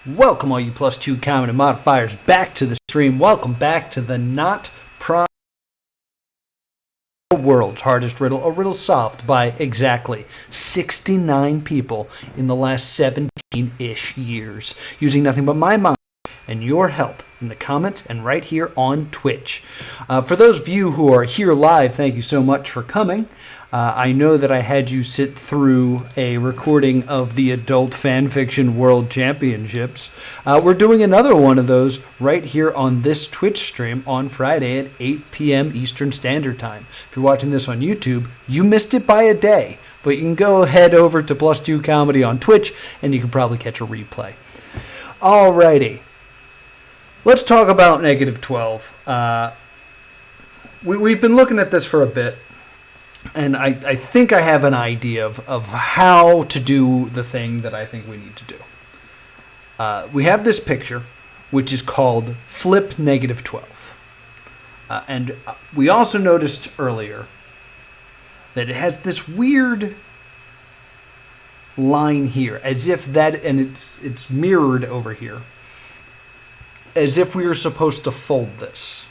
Welcome all you plus two common and modifiers back to the stream. Welcome back to the Notpron World's hardest riddle, a riddle solved by exactly 69 people in the last 17-ish years, using nothing but my mind and your help in the comments and right here on Twitch. For those of you who are here live, thank you so much for coming. I know that I had you sit through a recording of the Adult Fanfiction World Championships. We're doing another one of those right here on this Twitch stream on Friday at 8 p.m. Eastern Standard Time. If you're watching this on YouTube, you missed it by a day, but you can go head over to Plus Two Comedy on Twitch, and you can probably catch a replay. Alrighty. Let's talk about negative 12. We've been looking at this for a bit. And I think I have an idea of how to do the thing that I think we need to do. We have this picture, which is called Flip Negative 12. And we also noticed earlier that it has this weird line here, as if that, and it's mirrored over here, as if we were supposed to fold this.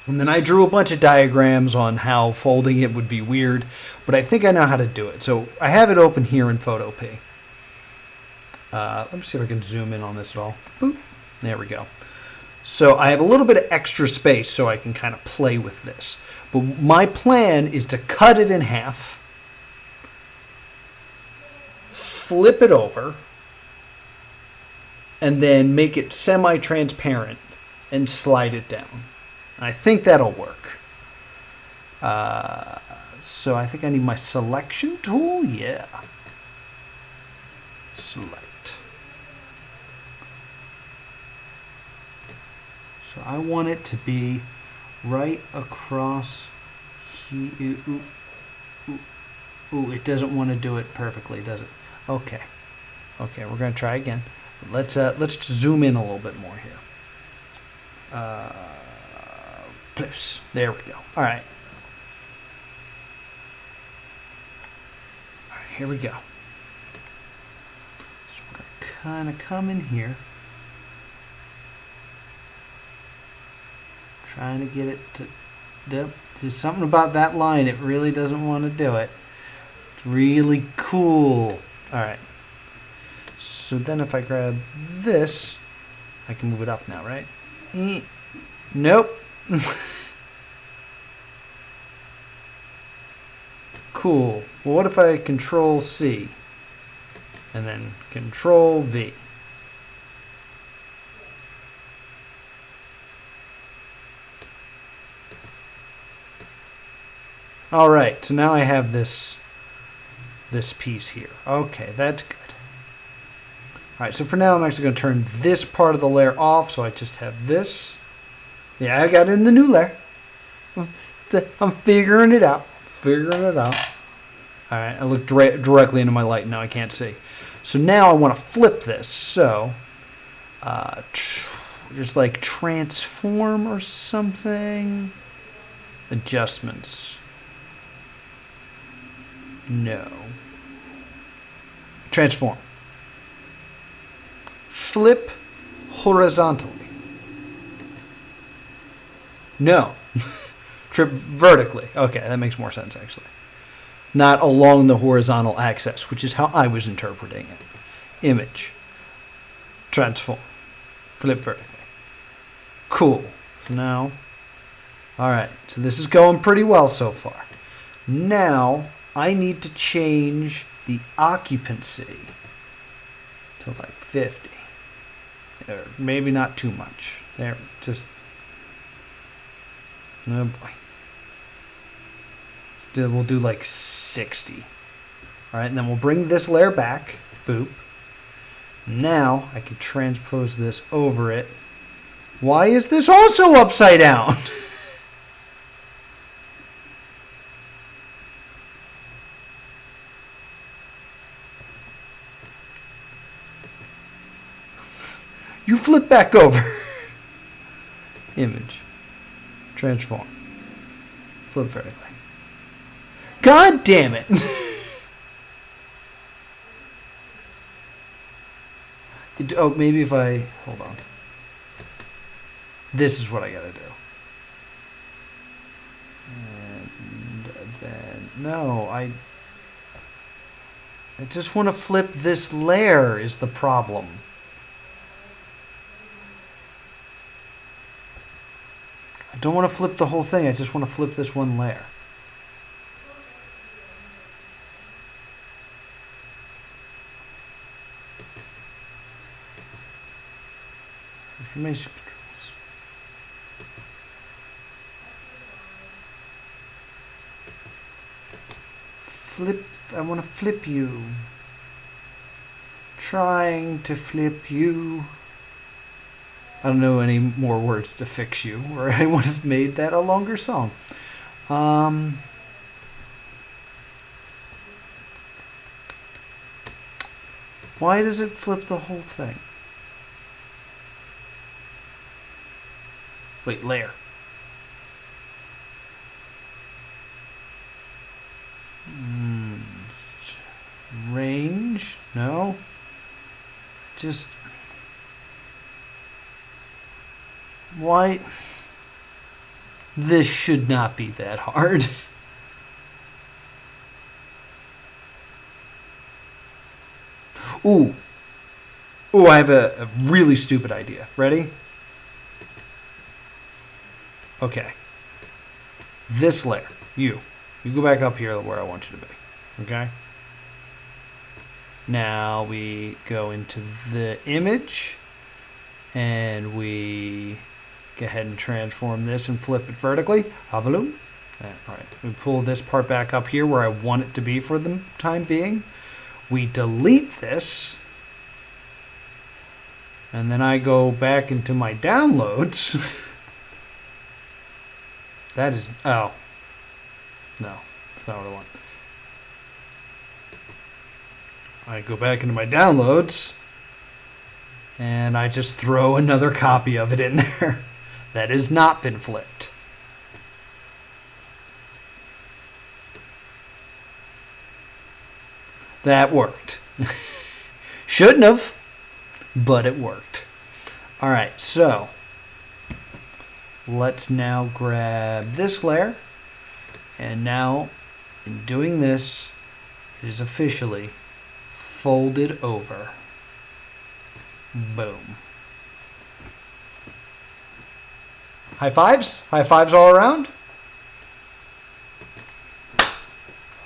And then I drew a bunch of diagrams on how folding it would be weird, but I think I know how to do it. So I have it open here in Photopea. Let me see if I can zoom in on this at all. Boop. There we go. So I have a little bit of extra space so I can kind of play with this. But my plan is to cut it in half, flip it over, and then make it semi-transparent and slide it down. I think that'll work. So I think I need my selection tool. Yeah. Select. So I want it to be right across here. Ooh, it doesn't want to do it perfectly, does it? Okay. Okay, we're going to try again. Let's zoom in a little bit more here. Plus. There we go. All right. All right, here we go. So we're going to kind of come in here. Trying to get it to... There's something about that line. It really doesn't want to do it. It's really cool. All right. So then if I grab this, I can move it up now, right? Nope. Cool. Well, what if I Control C and then Control V? All right. So now I have this piece here. Okay, that's good. All right. So for now, I'm actually going to turn this part of the layer off, so I just have this. Yeah, I got it in the new layer. I'm figuring it out. All right, I looked directly into my light. Now I can't see. So now I want to flip this. So just like transform or something. Adjustments. No. Transform. Flip horizontally. No. Trip vertically. Okay, that makes more sense, actually. Not along the horizontal axis, which is how I was interpreting it. Image. Transform. Flip vertically. Cool. So now, all right. So this is going pretty well so far. Now, I need to change the occupancy to like 50. Or maybe not too much. There, just... Oh boy. We'll do like 60. All right, and then we'll bring this layer back. Boop. Now I can transpose this over it. Why is this also upside down? You flip back over. Image. Transform. Flip vertically. God damn it. Oh, maybe if I... Hold on. This is what I gotta do. And then... No, I just want to flip this layer is the problem. I don't want to flip the whole thing. I just want to flip this one layer. Information controls. Flip. I want to flip you. Trying to flip you. I don't know any more words to fix you, or I would have made that a longer song. Why does it flip the whole thing? Wait, layer. Range? No. Just... Why? This should not be that hard. Ooh. Ooh, I have a really stupid idea. Ready? Okay. This layer. You go back up here where I want you to be. Okay? Now we go into the image and we go ahead and transform this and flip it vertically. Habaloo. All right. We pull this part back up here where I want it to be for the time being. We delete this. And then I go back into my downloads. That is... Oh. No. That's not what I want. I go back into my downloads. And I just throw another copy of it in there. That has not been flipped. That worked. Shouldn't have, but it worked. All right, so let's now grab this layer. And now, in doing this, it is officially folded over. Boom. High fives? High fives all around?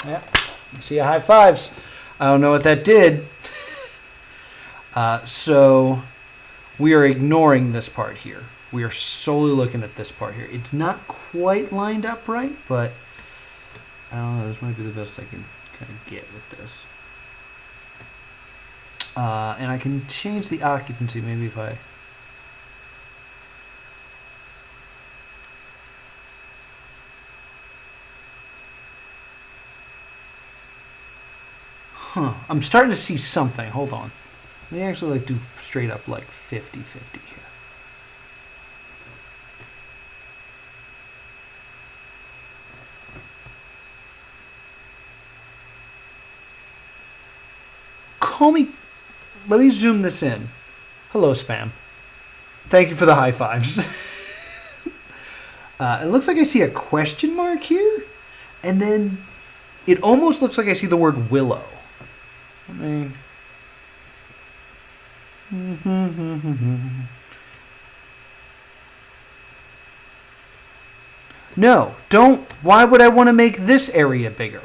Yeah. See, high fives. I don't know what that did. So we are ignoring this part here. We are solely looking at this part here. It's not quite lined up right, but I don't know. This might be the best I can kind of get with this. And I can change the occupancy maybe if I... I'm starting to see something. Hold on. Let me actually do straight up 50-50 here. Call me... Let me zoom this in. Hello, spam. Thank you for the high fives. It looks like I see a question mark here. And then it almost looks like I see the word willow. I mean... No, don't. Why would I want to make this area bigger?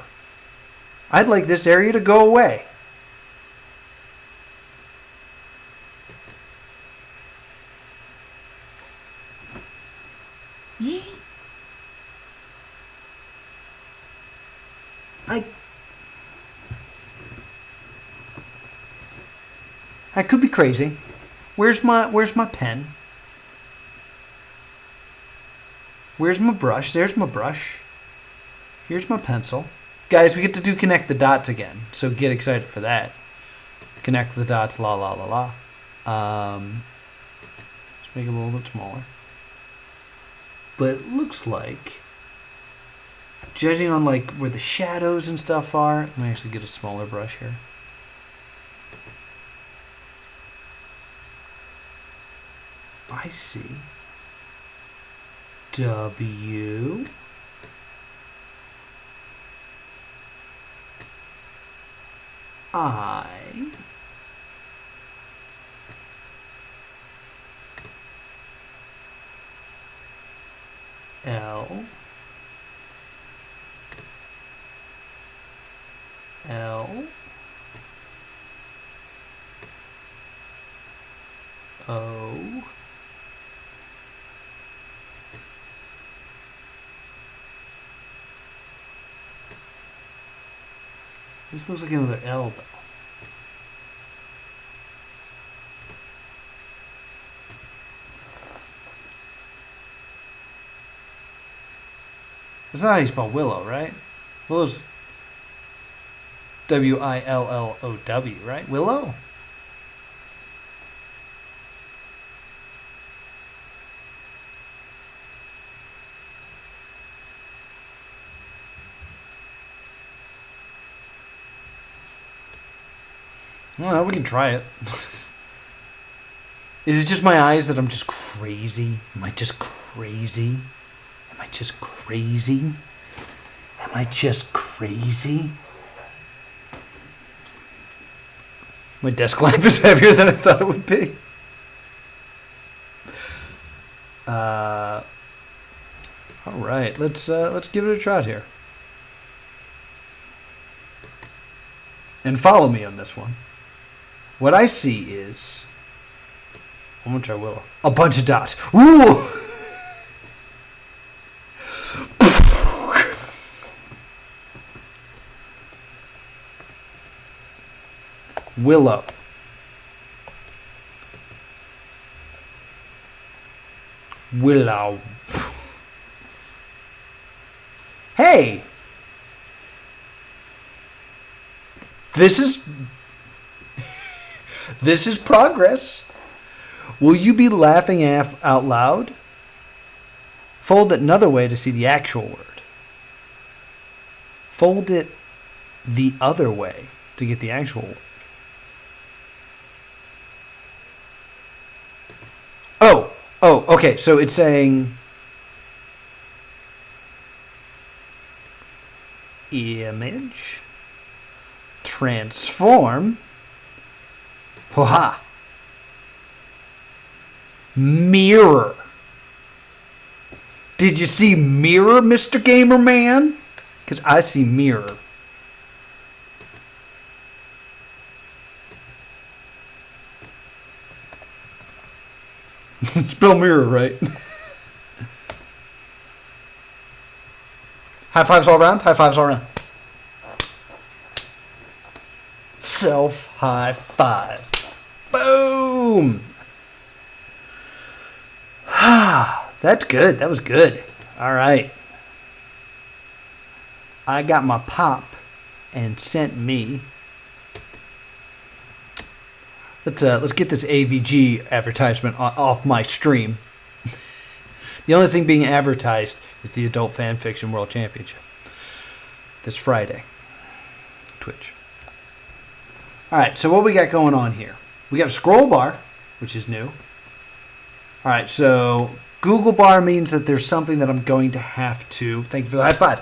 I'd like this area to go away. I could be crazy. Where's my pen? Where's my brush? There's my brush. Here's my pencil. Guys, we get to do connect the dots again, so get excited for that. Connect the dots, la la la la. Let's make it a little bit smaller. But it looks like, judging on where the shadows and stuff are, let me actually get a smaller brush here. I see. W. I. L. L. O. This looks like another L, though. That's not how you spell Willow, right? Willow's W-I-L-L-O-W, right? Willow? Well, we can try it. Is it just my eyes that I'm just crazy? Am I just crazy? Am I just crazy? Am I just crazy? My desk lamp is heavier than I thought it would be. All right, let's give it a try here. And follow me on this one. What I see is, I'm gonna try Willow. A bunch of dots. Woo! Willow. Willow. Hey! This is progress. Will you be laughing out loud? Fold it another way to see the actual word. Fold it the other way to get the actual word. Oh, okay. So it's saying image, transform, ha, mirror. Did you see mirror, Mr. Gamer Man? Because I see mirror. Spell mirror right. High fives all around. High fives all around. Self high five. Boom. That's good. That was good. All right. I got my pop and sent me. Let's get this AVG advertisement off my stream. The only thing being advertised is the Adult Fan Fiction World Championship this Friday. Twitch. All right, so what we got going on here? We got a scroll bar, which is new. All right, so Google bar means that there's something that I'm going to have to. Thank you for the high five.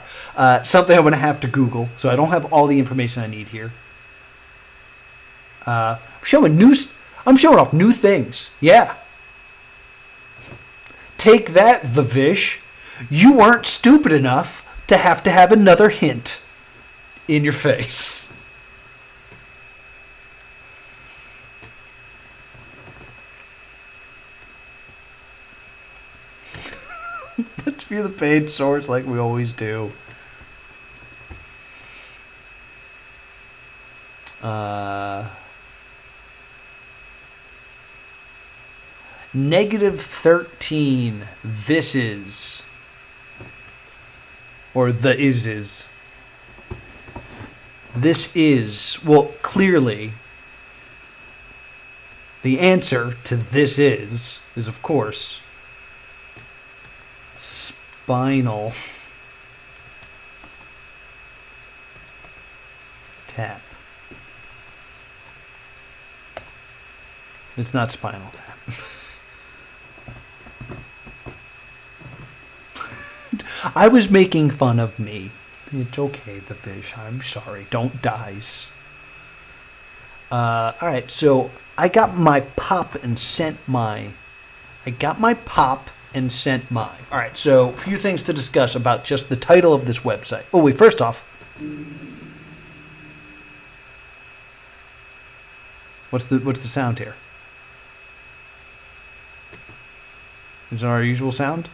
Something I'm going to have to Google, so I don't have all the information I need here. I'm showing off new things. Yeah. Take that, the Vish. You weren't stupid enough to have another hint in your face. Let's view the paid source like we always do. -13. This is. Or the is. This is. Well, clearly, the answer to this is of course, spinal tap. It's not spinal tap. I was making fun of me. It's okay, the fish. I'm sorry. Don't dies. Alright, so I got my pop and sent my. Alright, so a few things to discuss about just the title of this website. Oh, wait, first off. What's the sound here? Is it our usual sound?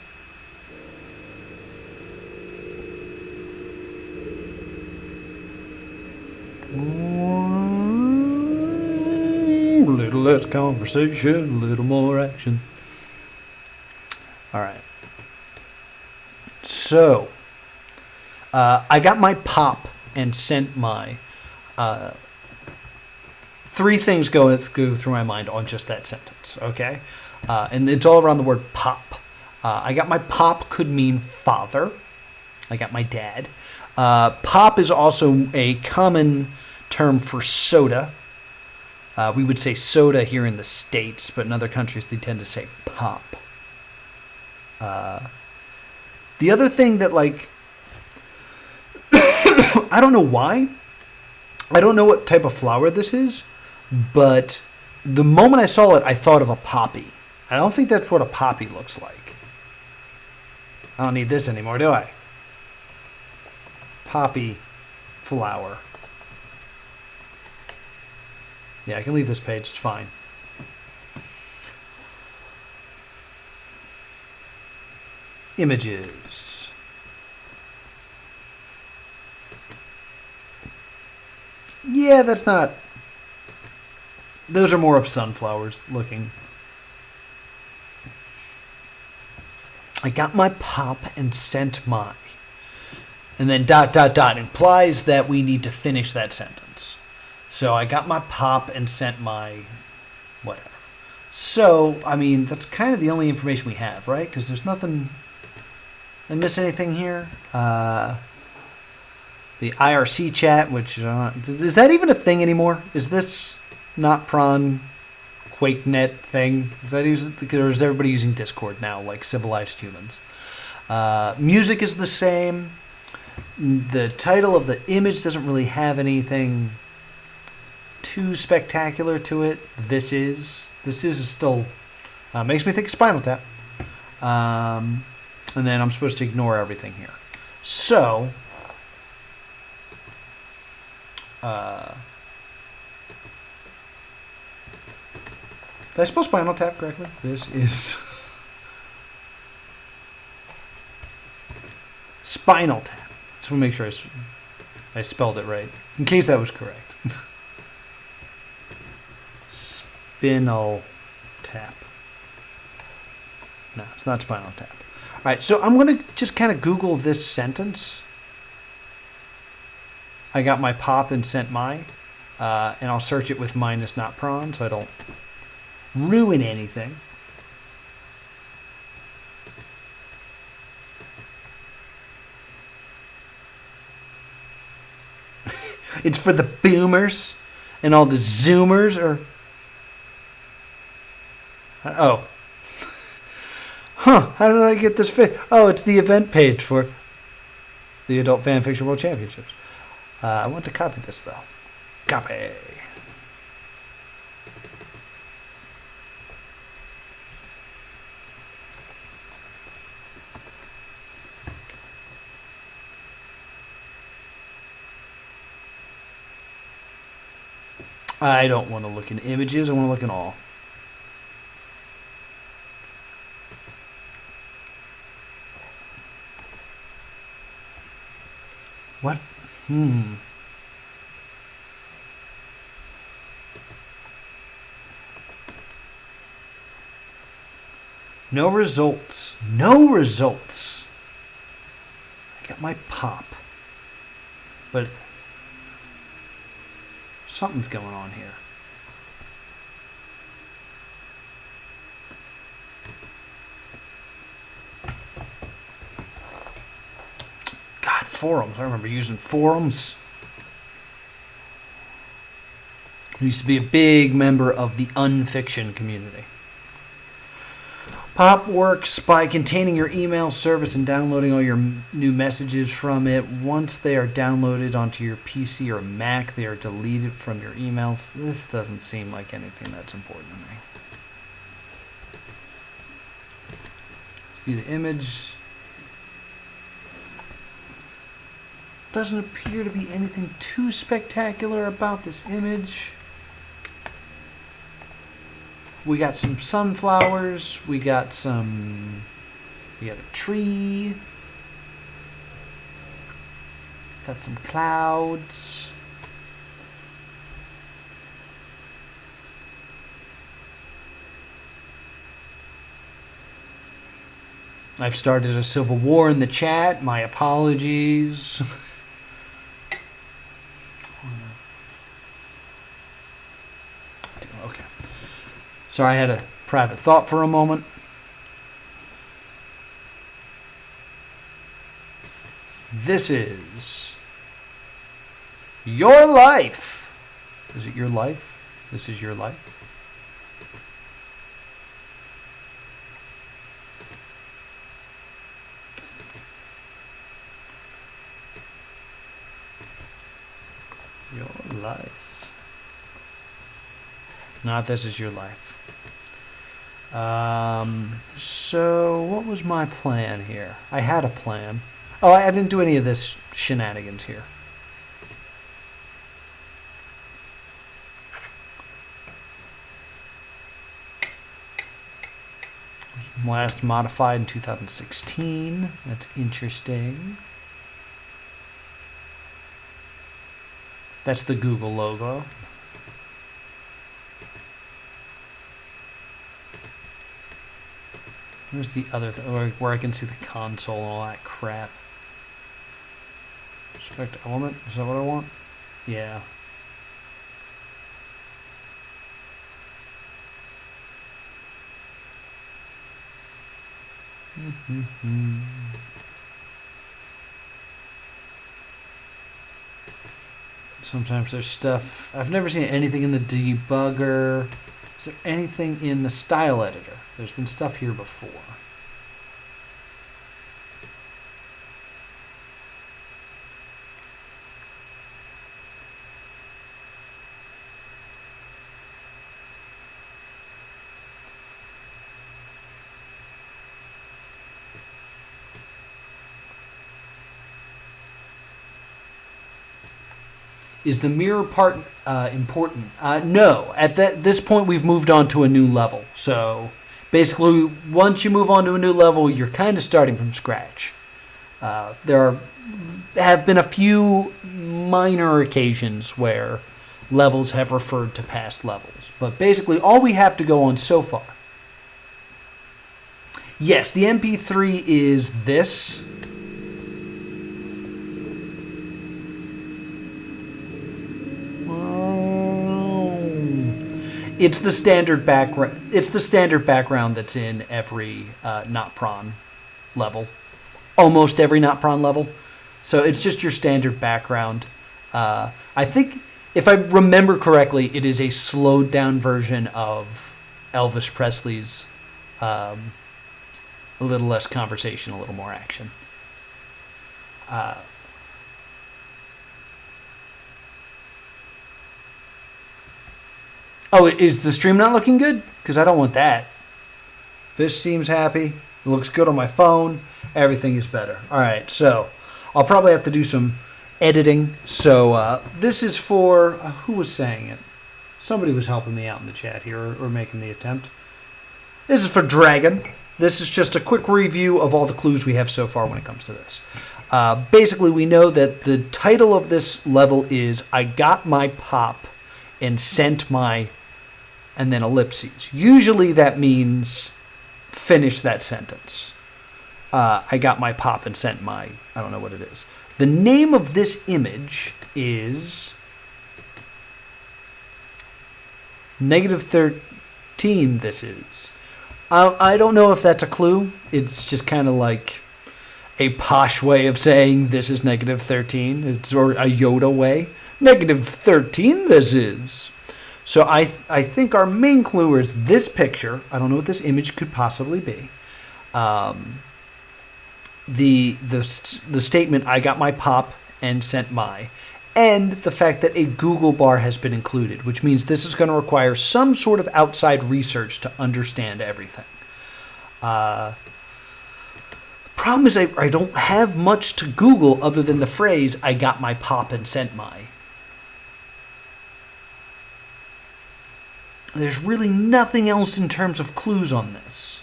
A little less conversation, a little more action. All right. So, I got my pop and sent my. Three things go through my mind on just that sentence, okay? And it's all around the word pop. I got my pop could mean father. I got my dad. Pop is also a common term for soda. We would say soda here in the States, but in other countries they tend to say pop. The other thing that, like, I don't know why. I don't know what type of flower this is, but the moment I saw it, I thought of a poppy. I don't think that's what a poppy looks like. I don't need this anymore, do I? Poppy flower. Yeah, I can leave this page. It's fine. Images. Yeah, that's not... Those are more of sunflowers looking. I got my pop and sent my. And then ... implies that we need to finish that sentence. So I got my pop and sent my whatever. So, I mean, that's kind of the only information we have, right? Because there's nothing... Did I miss anything here? The IRC chat, which... is that even a thing anymore? Is this Notpron QuakeNet thing? Or is everybody using Discord now, like civilized humans? Music is the same. The title of the image doesn't really have anything too spectacular to it. This is still makes me think of Spinal Tap. And then I'm supposed to ignore everything here. So, did I spell Spinal Tap correctly? This is Spinal Tap. Just want to make sure I spelled it right, in case that was correct. Spinal Tap. No, it's not Spinal Tap. All right, so I'm going to just kind of Google this sentence. I got my pop and sent my, and I'll search it with minus Notpron so I don't ruin anything. It's for the boomers and all the zoomers, or... Oh. Huh, how did I get this fit? Oh, it's the event page for the Adult Fanfiction World Championships. I want to copy this, though. Copy. I don't want to look in images. I want to look in all. What? No results. No results. I got my pop. But something's going on here. God, forums. I remember using forums. I used to be a big member of the unfiction community. Pop works by containing your email service and downloading all your new messages from it. Once they are downloaded onto your PC or Mac, they are deleted from your emails. This doesn't seem like anything that's important to me. Let's view the image. Doesn't appear to be anything too spectacular about this image. We got some sunflowers. We got a tree. Got some clouds. I've started a civil war in the chat. My apologies. Okay. Sorry, I had a private thought for a moment. This is your life. Is it your life? This is your life. Your life. Not this is your life. So what was my plan here? I had a plan. Oh, I didn't do any of this shenanigans here. Last modified in 2016. That's interesting. That's the Google logo. Where's the other where I can see the console and all that crap? Select element? Is that what I want? Yeah. Sometimes there's stuff. I've never seen anything in the debugger. Is there anything in the style editor? There's been stuff here before. Is the mirror part important? No. At this point, we've moved on to a new level. So basically, once you move on to a new level, you're kind of starting from scratch. There have been a few minor occasions where levels have referred to past levels. But basically, all we have to go on so far. Yes, the MP3 is this. It's the standard background. It's the standard background that's in every Notpron level, almost every Notpron level. So it's just your standard background. I think, if I remember correctly, it is a slowed down version of Elvis Presley's. A little less conversation, a little more action. Oh, is the stream not looking good? Because I don't want that. This seems happy. It looks good on my phone. Everything is better. All right, so I'll probably have to do some editing. So this is for... who was saying it? Somebody was helping me out in the chat here, or making the attempt. This is for Dragon. This is just a quick review of all the clues we have so far when it comes to this. Basically, we know that the title of this level is I Got My Pop and Sent My... and then ellipses. Usually that means finish that sentence. I got my pop and sent my... I don't know what it is. The name of this image is... -13, this is. I don't know if that's a clue. It's just kind of like a posh way of saying this is -13. It's or a Yoda way. -13 this is. So I think our main clue is this picture. I don't know what this image could possibly be. The statement, I got my pop and sent my, and the fact that a Google bar has been included, which means this is going to require some sort of outside research to understand everything. Problem is I don't have much to Google other than the phrase, I got my pop and sent my. There's really nothing else in terms of clues on this.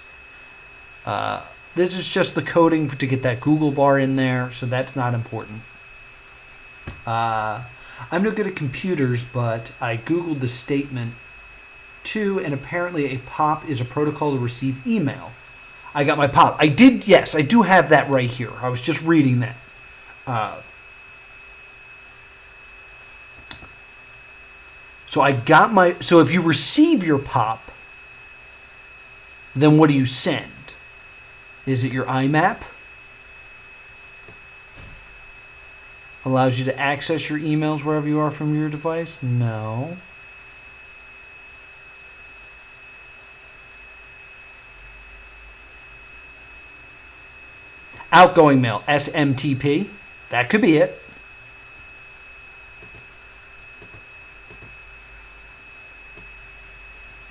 This is just the coding to get that Google bar in there, so that's not important. I'm no good at computers, but I Googled the statement too, and apparently a POP is a protocol to receive email. I got my POP. I do have that right here. I was just reading that. So if you receive your POP, then what do you send? Is it your IMAP? Allows you to access your emails wherever you are from your device? No. Outgoing mail, SMTP. That could be it.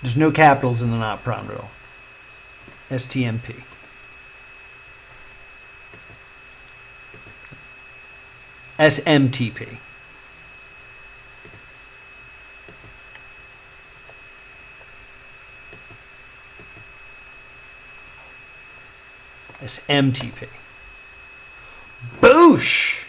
There's no capitals in the Notpron Riddle. STMP. SMTP. SMTP. Boosh!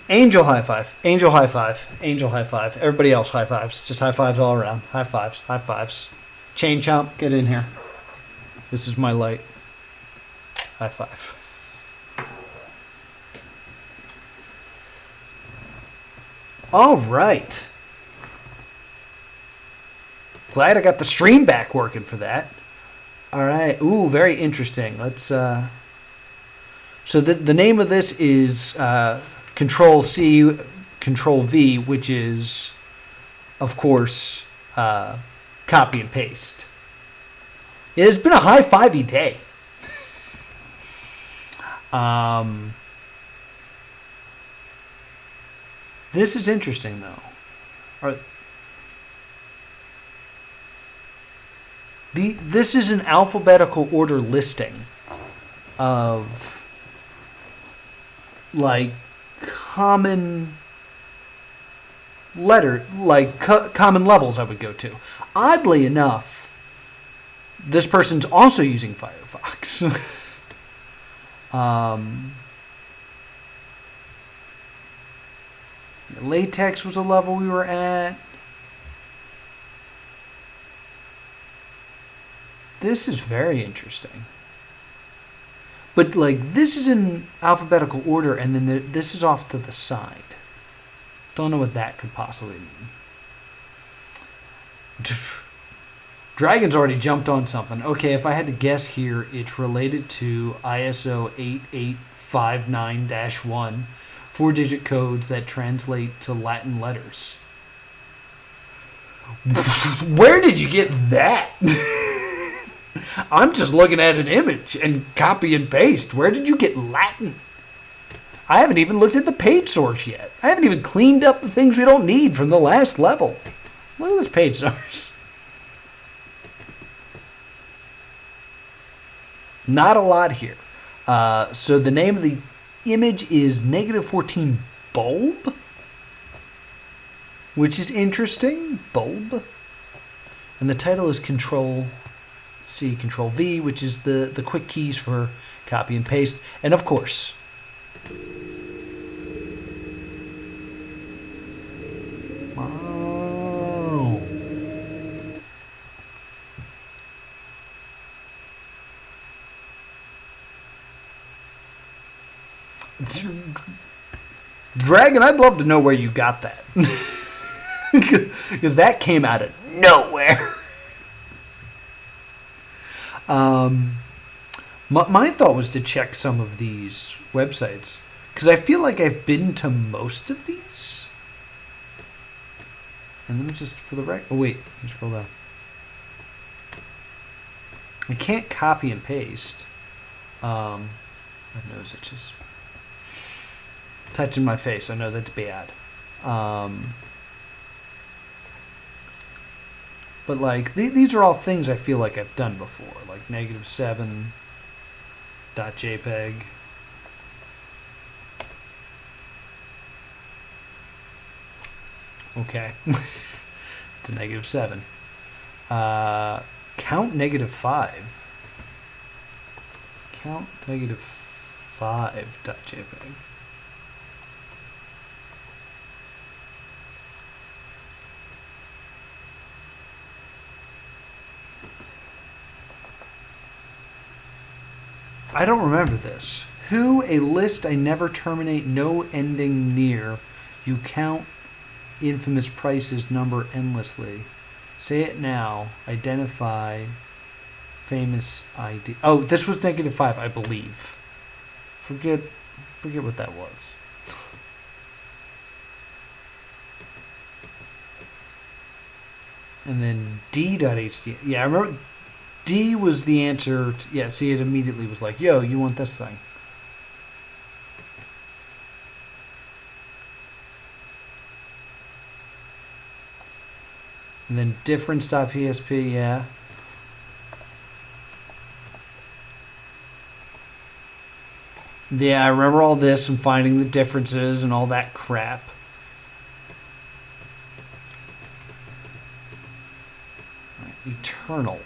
Angel high five. Angel high five. Angel high five. Everybody else high fives. Just high fives all around. High fives. High fives. Chain chomp, get in here. This is my light. High five. All right. Glad I got the stream back working for that. All right. Ooh, very interesting. Let's. So the name of this is Control C, Control V, which is, of course, copy and paste. It has been a high fivey day. This is interesting, though. This is an alphabetical order listing of, like, common common levels I would go to. Oddly enough, this person's also using Firefox. Latex was a level we were at. This is very interesting. But, like, this is in alphabetical order, and then this is off to the side. Don't know what that could possibly mean. Dragon's already jumped on something. Okay, if I had to guess here, it's related to ISO 8859-1, 4-digit codes that translate to Latin letters. Where did you get that? I'm just looking at an image and copy and paste. Where did you get Latin? I haven't even looked at the page source yet. I haven't even cleaned up the things we don't need from the last level. Look at this page source. Not a lot here. So the name of the image is -14 bulb, which is interesting. Bulb. And the title is Control C, Control V, which is the quick keys for copy and paste. And of course, wow. Dragon, I'd love to know where you got that. Because that came out of nowhere. My thought was to check some of these websites, because I feel like I've been to most of these. And let me just, for the oh wait, let me scroll down. I can't copy and paste. My nose itches. Touching my face, I know that's bad. But like, these are all things I feel like I've done before. Like -7.jpg. Okay. It's a -7. Count -5. Count -5.jpg. I don't remember this. Who, a list I never terminate, no ending near. You count infamous prices, number endlessly. Say it now. Identify famous ID. Oh, this was -5, I believe. Forget what that was. And then D.html. Yeah, I remember D was the answer. Yeah, see, it immediately was like, yo, you want this thing. And then difference.php, yeah. Yeah, I remember all this and finding the differences and all that crap. Eternal.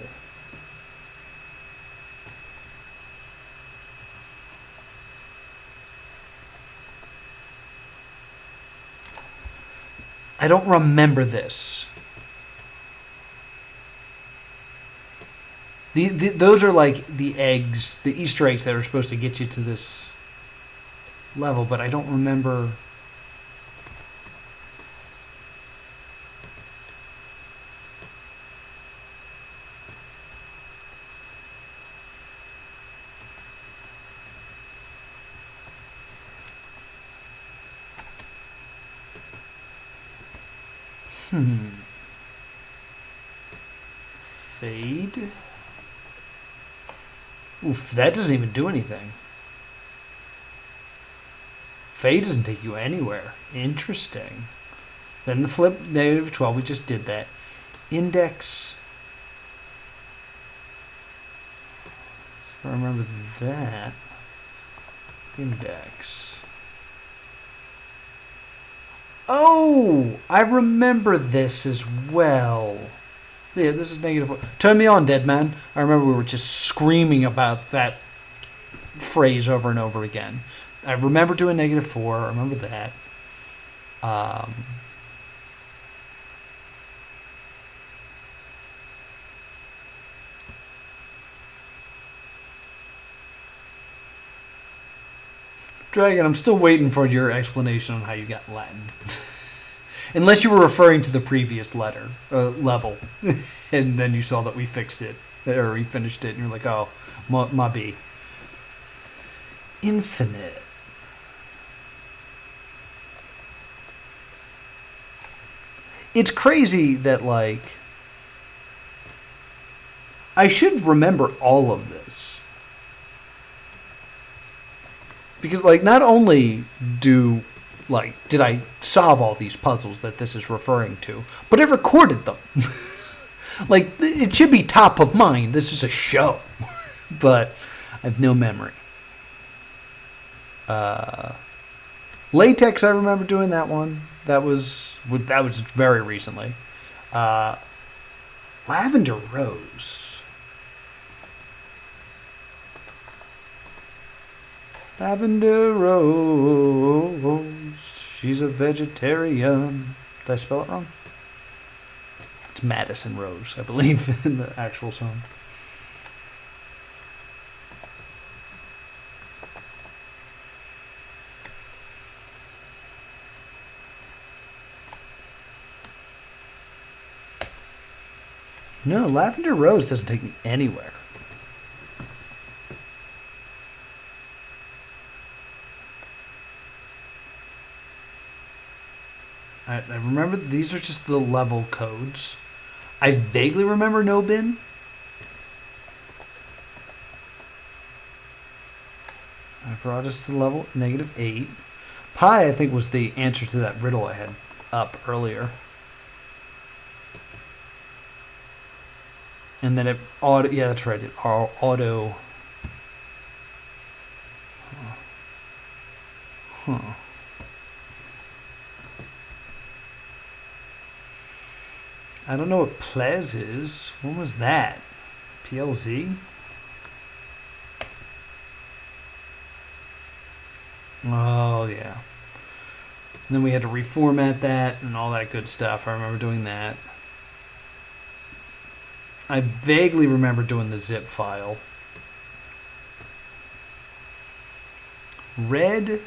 I don't remember this. Those are like the eggs, the Easter eggs that are supposed to get you to this level, but I don't remember. Fade. Oof, that doesn't even do anything. Fade doesn't take you anywhere. Interesting. Then the flip, -12, we just did that. Index. So if I remember that. Index. Oh, I remember this as well. Yeah, this is -4. Turn me on, dead man. I remember we were just screaming about that phrase over and over again. I remember doing -4. I remember that. Dragon, I'm still waiting for your explanation on how you got Latin. Unless you were referring to the previous level, and then you saw that we fixed it, or we finished it, and you're like, oh, my B. Infinite. It's crazy that, like, I should remember all of this. Because, like, not only did I solve all these puzzles that this is referring to, but I recorded them. Like, it should be top of mind. This is a show. But I have no memory. Latex, I remember doing that one. That was very recently. Lavender Rose. Lavender Rose. She's a vegetarian. Did I spell it wrong? It's Madison Rose, I believe, in the actual song. No, Lavender Rose doesn't take me anywhere. I remember these are just the level codes. I vaguely remember no bin. I brought us to level -8. Pi, I think, was the answer to that riddle I had up earlier. And then it auto. Yeah, that's right. It auto. Huh. I don't know what Plez is. When was that? PLZ? Oh, yeah. And then we had to reformat that and all that good stuff. I remember doing that. I vaguely remember doing the zip file. Red.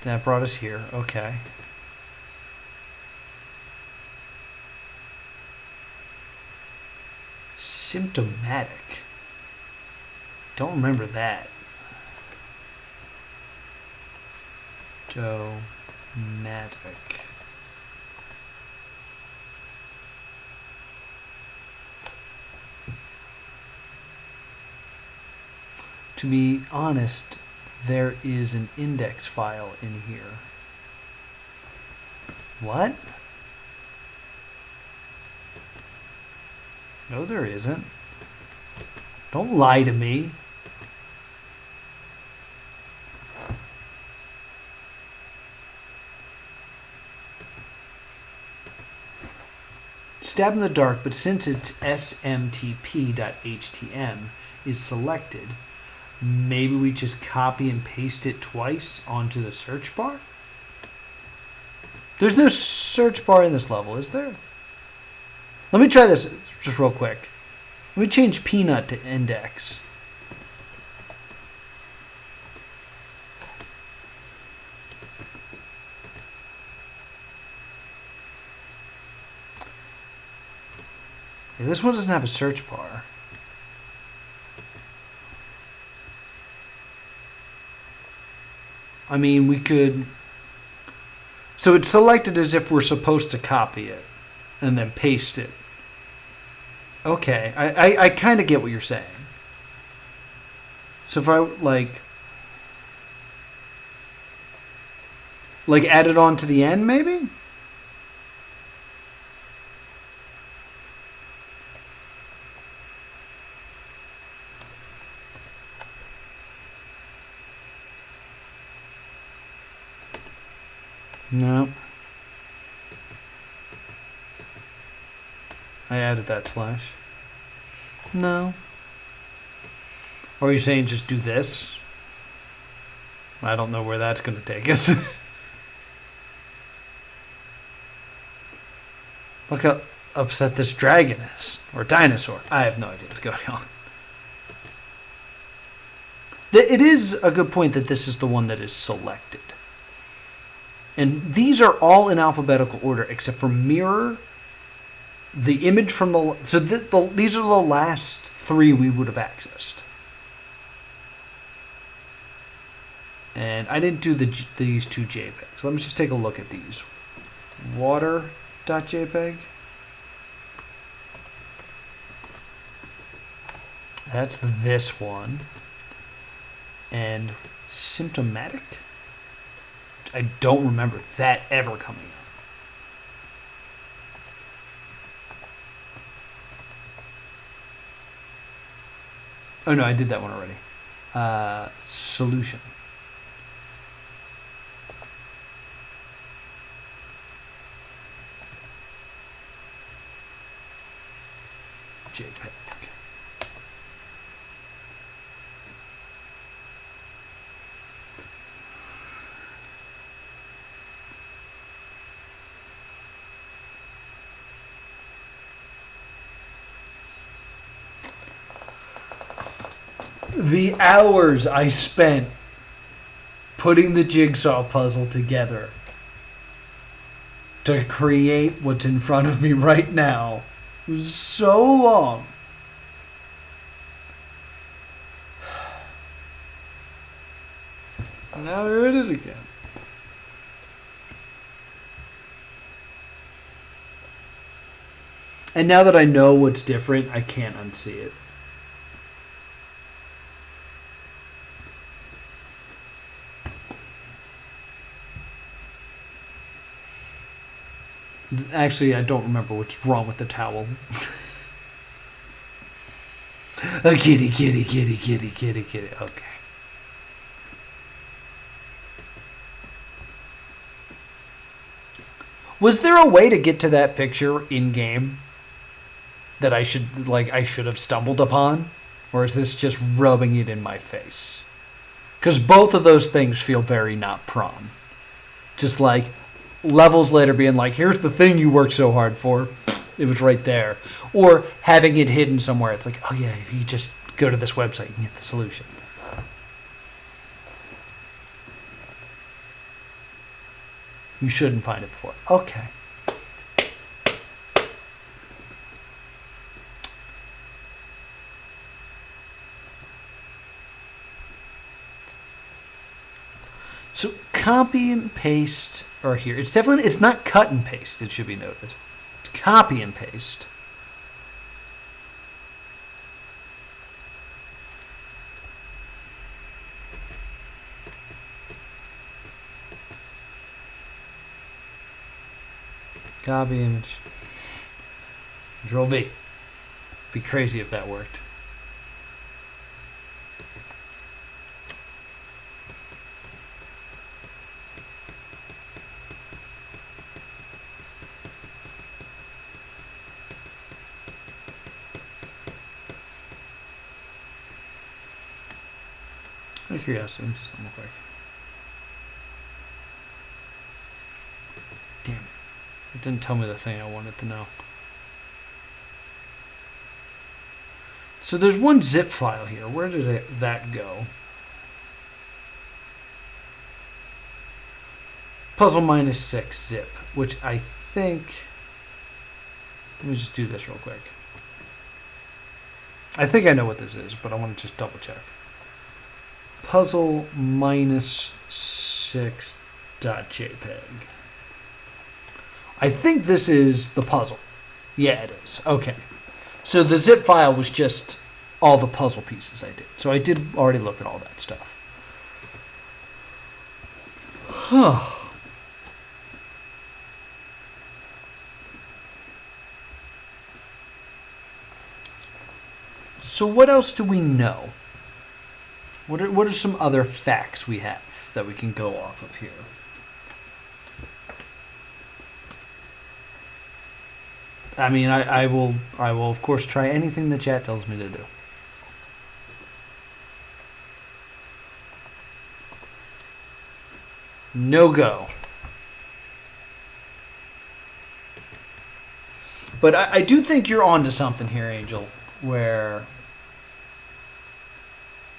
That brought us here. Okay. Symptomatic. Don't remember that. Domatic. To be honest, there is an index file in here. What? No, there isn't. Don't lie to me. Stab in the dark, but since it's smtp.htm is selected, maybe we just copy and paste it twice onto the search bar? There's no search bar in this level, is there? Let me try this just real quick. Let me change peanut to index. Yeah, this one doesn't have a search bar. I mean, we could... So it's selected as if we're supposed to copy it and then paste it. Okay, I kind of get what you're saying. So if I, like add it on to the end, maybe? No. I added that slash. No. Or are you saying just do this? I don't know where that's going to take us. Look how upset this dragon is. Or dinosaur. I have no idea what's going on. It is a good point that this is the one that is selected. And these are all in alphabetical order except for mirror. The image from the... So these are the last three we would have accessed. And I didn't do these two JPEGs. Let me just take a look at these. Water.jpg. That's this one. And symptomatic? I don't remember that ever coming up. Oh no, I did that one already. Solution. JPEG. The hours I spent putting the jigsaw puzzle together to create what's in front of me right now was so long. Now here it is again. And now that I know what's different, I can't unsee it. Actually, I don't remember what's wrong with the towel. A kitty, kitty, kitty, kitty, kitty, kitty. Okay. Was there a way to get to that picture in game that I should have stumbled upon, or is this just rubbing it in my face? Because both of those things feel very Notpron. Just like levels later being like, here's the thing you worked so hard for. It was right there. Or having it hidden somewhere. It's like, oh yeah, if you just go to this website, you can get the solution. You shouldn't find it before. Okay. So copy and paste are here. It's not cut and paste, it should be noted. It's copy and paste. Copy image. Control V. Be crazy if that worked. Out of curiosity, let me see something real quick. Damn it. It didn't tell me the thing I wanted to know. So there's one zip file here. Where did that go? Puzzle -6 zip, which I think... Let me just do this real quick. I think I know what this is, but I want to just double check. Puzzle -6.jpg. I think this is the puzzle. Yeah, it is. Okay. So the zip file was just all the puzzle pieces I did. So I did already look at all that stuff. So what else do we know? What are some other facts we have that we can go off of here? I mean, I will of course try anything the chat tells me to do. No go. But I do think you're onto something here, Angel, where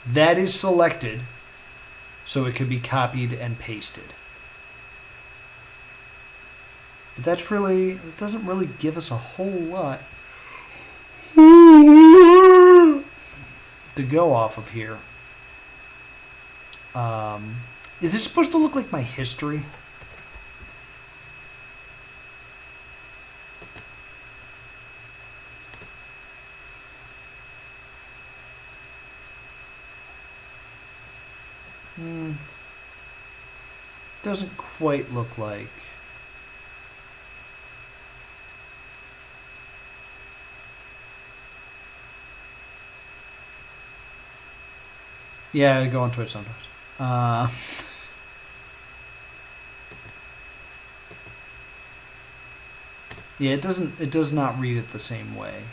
that is selected so it could be copied and pasted. But it doesn't really give us a whole lot to go off of here. Is this supposed to look like my history? Doesn't quite look like. Yeah, I go on Twitch sometimes. Yeah, it does not read it the same way.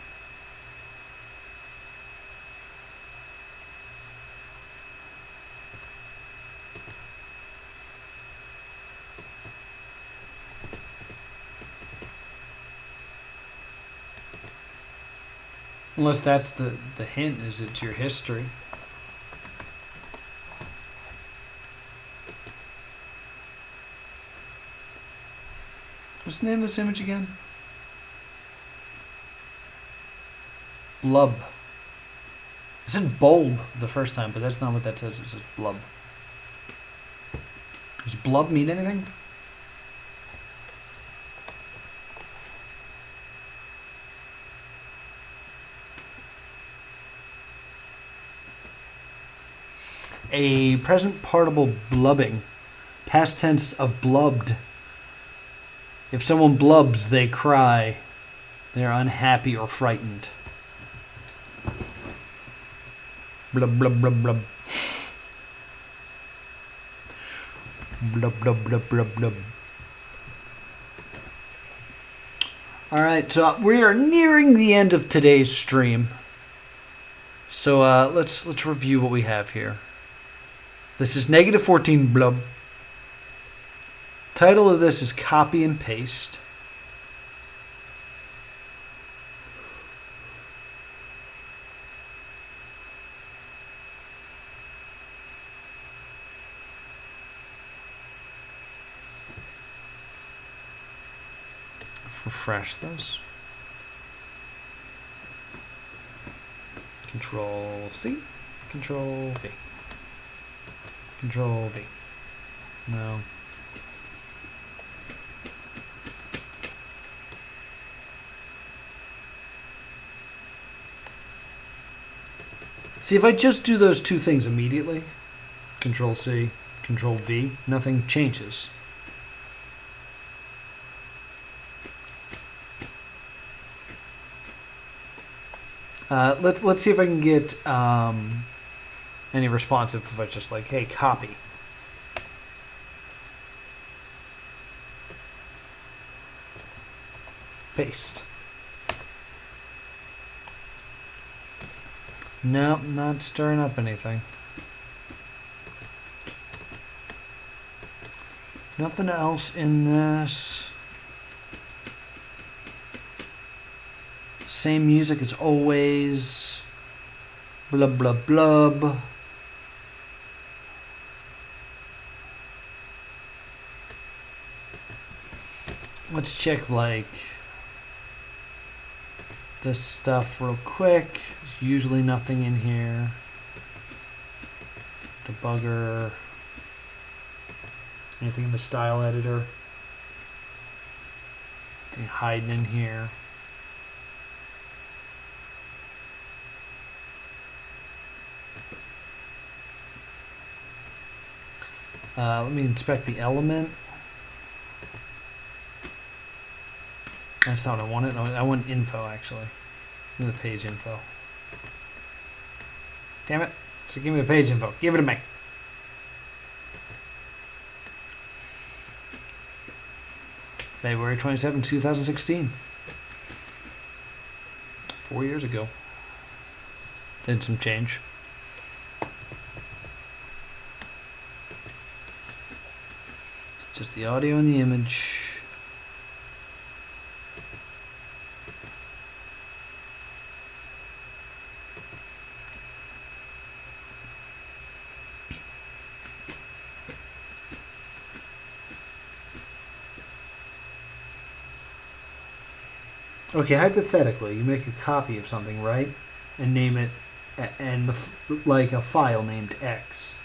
Unless that's the hint, is it's your history. What's the name of this image again? Blub. I said bulb the first time, but that's not what that says. It says blub. Does blub mean anything? A present participle blubbing. Past tense of blubbed. If someone blubs, they cry. They're unhappy or frightened. Blub, blub, blub, blub. Blub, blub, blub, blub, blub. All right, so we are nearing the end of today's stream. So let's review what we have here. This is -14 blub. Title of this is Copy and Paste. Refresh this. Control C. Control V. Control V. No. See, if I just do those two things immediately, Control C, Control V, nothing changes. Let's see if I can get any responsive if I just like, hey, copy. Paste. Nope, not stirring up anything. Nothing else in this. Same music as always. Blub, blub, blub. Let's check, like, this stuff real quick. There's usually nothing in here. Debugger. Anything in the style editor. Anything hiding in here. Let me inspect the element. That's not what I wanted. I want info, actually. Give me the page info. Damn it. So give me the page info. Give it to me. February 27, 2016. 4 years ago. Did some change. Just the audio and the image. Okay, hypothetically, you make a copy of something, right? And name it, and like a file named X,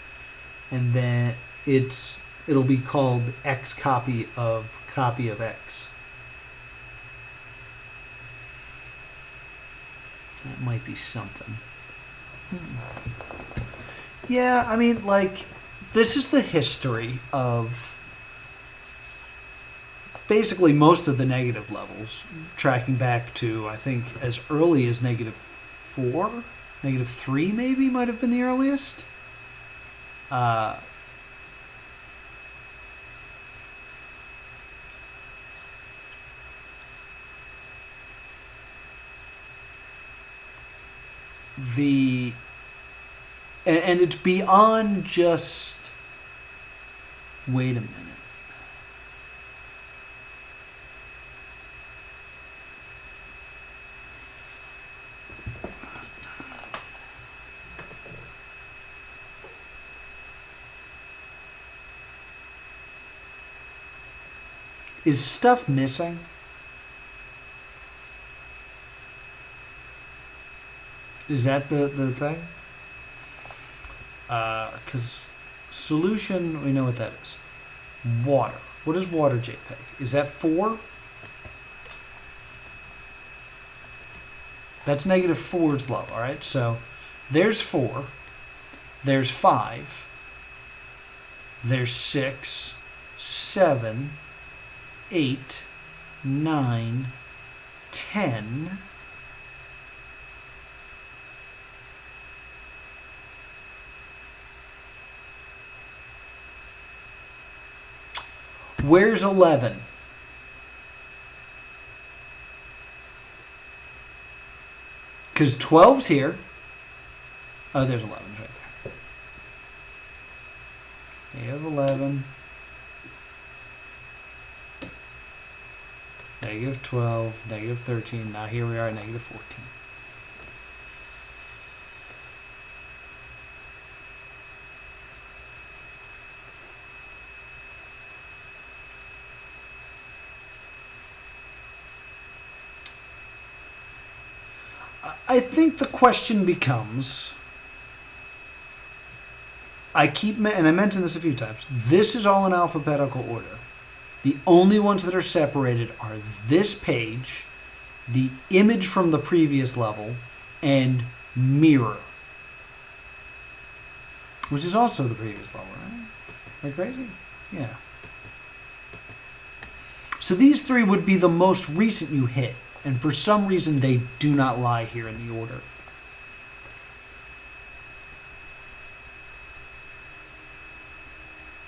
and then it'll be called X copy of X. That might be something. Yeah, I mean, like, this is the history of basically most of the negative levels, tracking back to, I think, as early as -4, -3 maybe might have been the earliest. And it's beyond just, wait a minute. Is stuff missing? Is that the thing? Because solution, we know what that is. Water. What is water JPEG? Is that 4? That's -4's low, all right? So there's 4. There's 5. There's 6, 7, 8, 9, 10. Where's 11? Because 12's here. Oh, there's 11 right there. You have 11. Negative 12, negative 13. Now here we are at negative 14. I think the question becomes, and I mentioned this a few times, this is all in alphabetical order. The only ones that are separated are this page, the image from the previous level, and mirror, which is also the previous level, right? Am I crazy? Yeah. So these 3 would be the most recent you hit. And for some reason, they do not lie here in the order.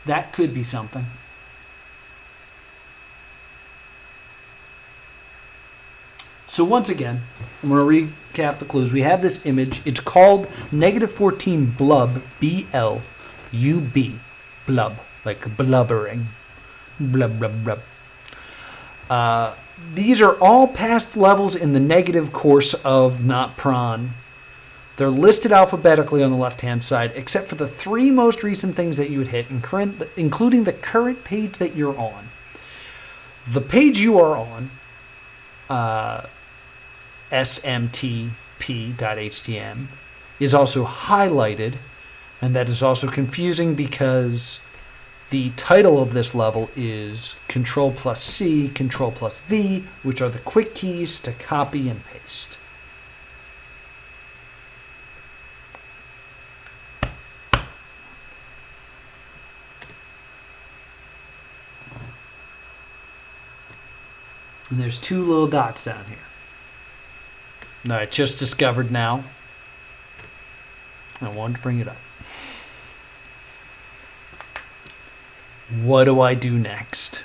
That could be something. So once again, I'm going to recap the clues. We have this image. It's called negative 14 blub, B-L-U-B, blub, like blubbering, blub, blub, blub. These are all past levels in the negative course of Notpron. They're listed alphabetically on the left-hand side, except for the 3 most recent things that you would hit, including the current page that you're on. The page you are on, smtp.htm, is also highlighted, and that is also confusing because the title of this level is Control plus C, Control plus V, which are the quick keys to copy and paste. And there's 2 little dots down here. No, I just discovered now. I wanted to bring it up. What do I do next?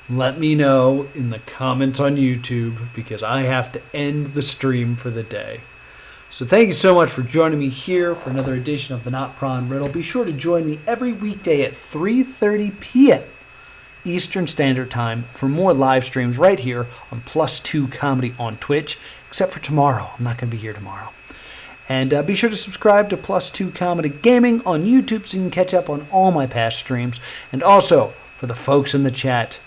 Let me know in the comments on YouTube because I have to end the stream for the day. So thank you so much for joining me here for another edition of the Notpron Riddle. Be sure to join me every weekday at 3:30 p.m. Eastern Standard Time for more live streams right here on +2 Comedy on Twitch, except for tomorrow. I'm not going to be here tomorrow. And be sure to subscribe to +2 Comedy Gaming on YouTube so you can catch up on all my past streams. And also, for the folks in the chat,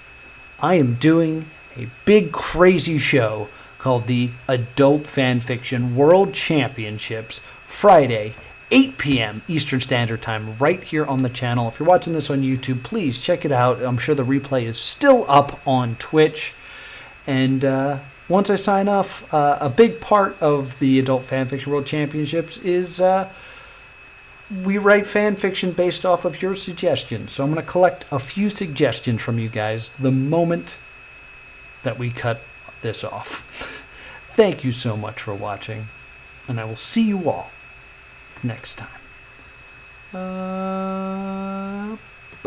I am doing a big crazy show called the Adult Fanfiction World Championships Friday, 8 p.m. Eastern Standard Time right here on the channel. If you're watching this on YouTube, please check it out. I'm sure the replay is still up on Twitch. And once I sign off, a big part of the Adult Fanfiction World Championships is we write fan fiction based off of your suggestions. So I'm going to collect a few suggestions from you guys the moment that we cut this off. Thank you so much for watching, and I will see you all next time.